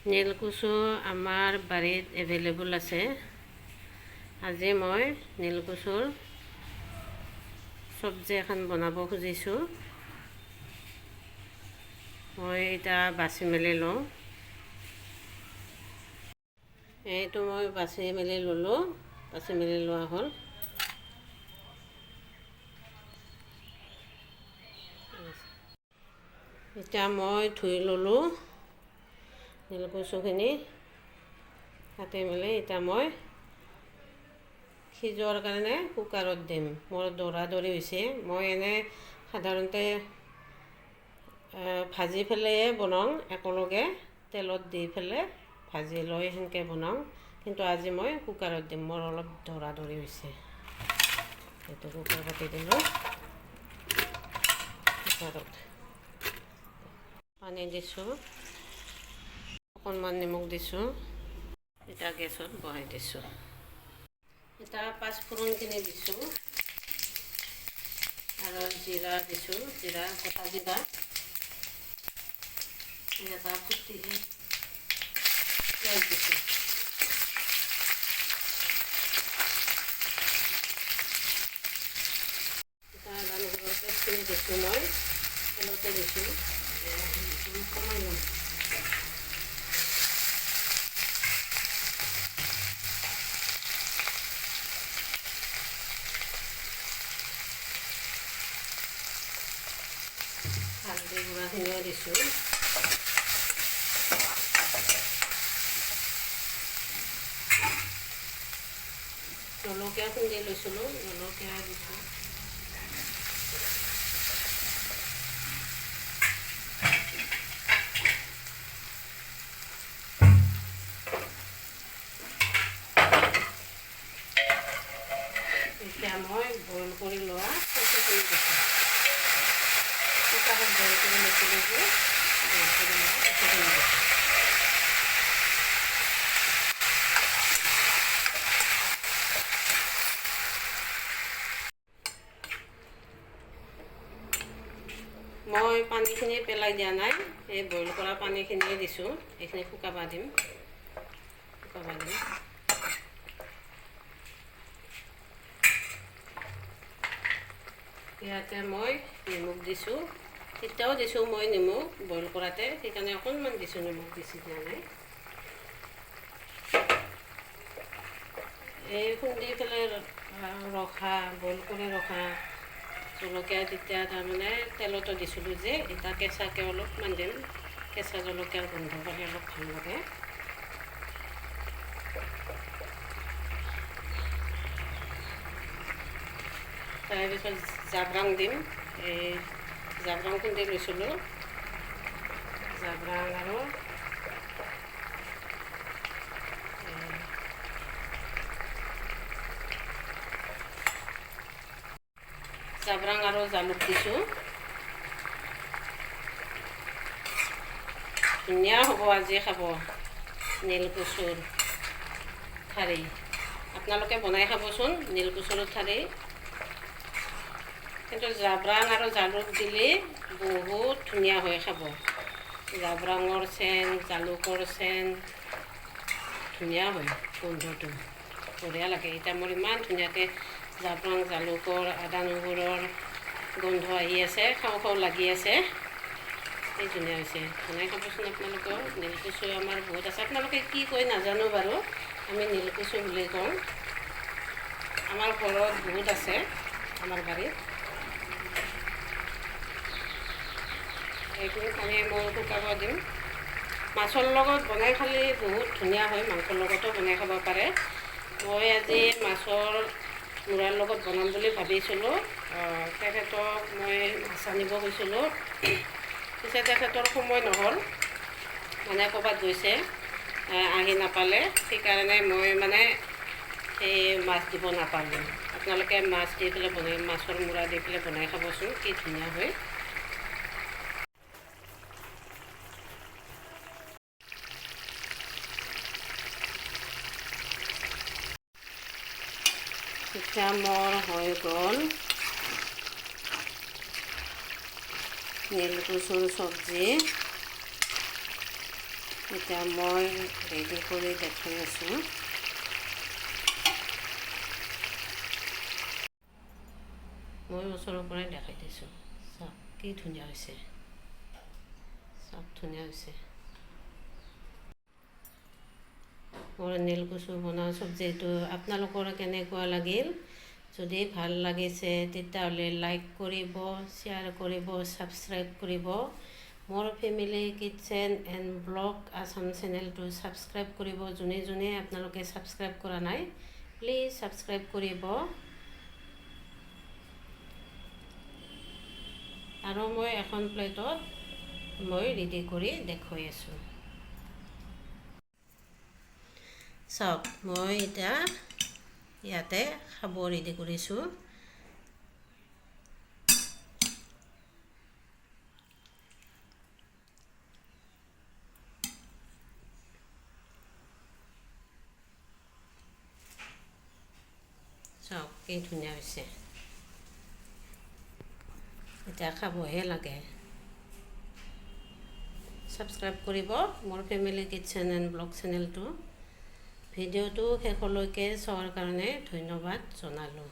নীলকচু আমাৰ বাৰীত এভেইলেবল আছে। আজি মই নীলকচুৰ চব্জি এখন বনাব খুজিছোঁ। মই এতিয়া বাছি মেলি লওঁ। এইটো মই বাছি মেলি ল'লোঁ। বাছি মেলি লোৱা হ'ল। এতিয়া মই ধুই ল'লোঁ নীলকচুখিনি। কাটি মেলি এতিয়া মই সিজোৱাৰ কাৰণে কুকাৰত দিম। মোৰ দৌৰা-দৌৰি হৈছে। মই এনে সাধাৰণতে ভাজি পেলাইয়ে বনাওঁ, একেলগে তেলত দি পেলাই ভাজি লৈ সেনেকৈ বনাওঁ। কিন্তু আজি মই কুকাৰত দিম, মোৰ অলপ দৌৰা-দৌৰি হৈছে। এইটো কুকাৰ পাতি দিলোঁ। কুকাৰত পানী দিছোঁ, অকণমান নিমখ দিছোঁ। এতিয়া গেছত বহাই দিছোঁ। এতিয়া পাঁচফোৰণখিনি দিছোঁ আৰু জিৰা দিছোঁ, গোটা জিৰা। এটা ফুটি পিঁয়াজ দিছোঁ। এটা আদা নহৰুৰ পেষ্টখিনি দিছোঁ, মই তেলতে দিছোঁ। কমাই ল'ম। হালধি গুড়াখিনিও দিছোঁ। জলকীয়া খুন্দি লৈছিলোঁ, জলকীয়া দিছোঁ। এতিয়া মই বইল কৰি লোৱা কচুখিনি দিছোঁ। কুকাৰত বইল কৰি লৈছিলোঁ যে, বইল কৰি লোৱা কচুখিনি দিছোঁ। মই পানীখিনি পেলাই দিয়া নাই, এই বইল কৰা পানীখিনিয়ে দিছোঁ। এইখিনি শুকাব দিম। ইয়াতে মই নিমখ দিছোঁ। এতিয়াও দিছোঁ মই নিমখ বইল কৰাতে, সেইকাৰণে অকণমান দিছোঁ, নিমখ বেছি দিয়া নাই। এই খুন্দি পেলাই ৰখা, বইল কৰি ৰখা জলকীয়া তেতিয়া তাৰমানে তেলতো দিছিলোঁ যে, এতিয়া কেঁচাকৈ অলপমান দিম। কেঁচা জলকীয়াৰ গোন্ধ পালে অলপ ভাল লাগে। তাৰপিছত জাব্ৰাং দিম। এই জাব্ৰাং খুন্দি লৈছিলোঁ। জাব্ৰাং আৰু জালুক দিছোঁ। ধুনীয়া হ'ব আজি খাব নীলকচুৰ ঠাৰি। আপোনালোকে বনাই খাবচোন নীলকচুৰ ঠাৰি। কিন্তু জাব্ৰাং আৰু জালুক দিলে বহুত ধুনীয়া হৈ খাব। জাব্ৰাঙৰ চেন, জালুকৰ চেন ধুনীয়া হয়, গোন্ধটো বঢ়িয়া লাগে। এতিয়া মোৰ ইমান ধুনীয়াকৈ জাব্ৰাং, জালুকৰ, আদা নহৰুৰ গোন্ধ আহি আছে, খাওঁ খাওঁ লাগি আছে। এই ধুনীয়া হৈছে। বনাই খাবচোন আপোনালোকেও। নীলকচু আমাৰ বহুত আছে। আপোনালোকে কি কয় নাজানো বাৰু, আমি নীলকচু বুলি কওঁ। আমাৰ ঘৰত বহুত আছে, আমাৰ বাৰীত। এইখিনি পানী মই শুকাব দিম। মাছৰ লগত বনাই খালে বহুত ধুনীয়া হয়, মাংসৰ লগতো বনাই খাব পাৰে। মই আজি মাছৰ মূৰাৰ লগত বনাম বুলি ভাবিছিলোঁ। তেখেতক মই মাছ আনিব গৈছিলোঁ, পিছে তেখেতৰ সময় নহ'ল, মানে ক'ৰবাত গৈছে, আহি নাপালে। সেইকাৰণে মই মানে এই মাছ দিব নাপালোঁ। আপোনালোকে মাছ দি পেলাই বনাই, মাছৰ মূৰা দি পেলাই বনাই খাবচোন, কি ধুনীয়া হয়। এতিয়া মোৰ হৈ গ'ল নীলকচুৰ চব্জি। এতিয়া মই ৰেডি কৰি দেখাই আছোঁ। মই ওচৰৰ পৰাই দেখাই দিছোঁ। চাওক কি ধুনীয়া হৈছে, চাওক ধুনীয়া হৈছে। মোৰ নীলকচু বনোৱা চব্জিটো আপোনালোকৰ কেনেকুৱা লাগিল? যদি ভাল লাগিছে তেতিয়াহ'লে লাইক কৰিব, শ্বেয়াৰ কৰিব, ছাবস্ক্ৰাইব কৰিব। মোৰ family kitchen and blog Assam চেনেলটো ছাবস্ক্ৰাইব কৰিব। যোনে যোনে আপোনালোকে ছাবস্ক্ৰাইব কৰা নাই, প্লিজ ছাবস্ক্ৰাইব কৰিব। আৰু মই এখন প্লেটত মই ৰেডি কৰি দেখুৱাই আছোঁ। চাওক মই এতিয়া ইয়াতে খাব ৰেডি কৰিছোঁ। চাওক কি ধুনীয়া হৈছে, এতিয়া খাবহে লাগে। ছাবস্ক্ৰাইব কৰিব মোৰ ফেমিলি কিটচেন এণ্ড ব্লগ চেনেলটো। ভিডিঅ'টো শেষলৈকে চোৱাৰ কাৰণে ধন্যবাদ জনালোঁ।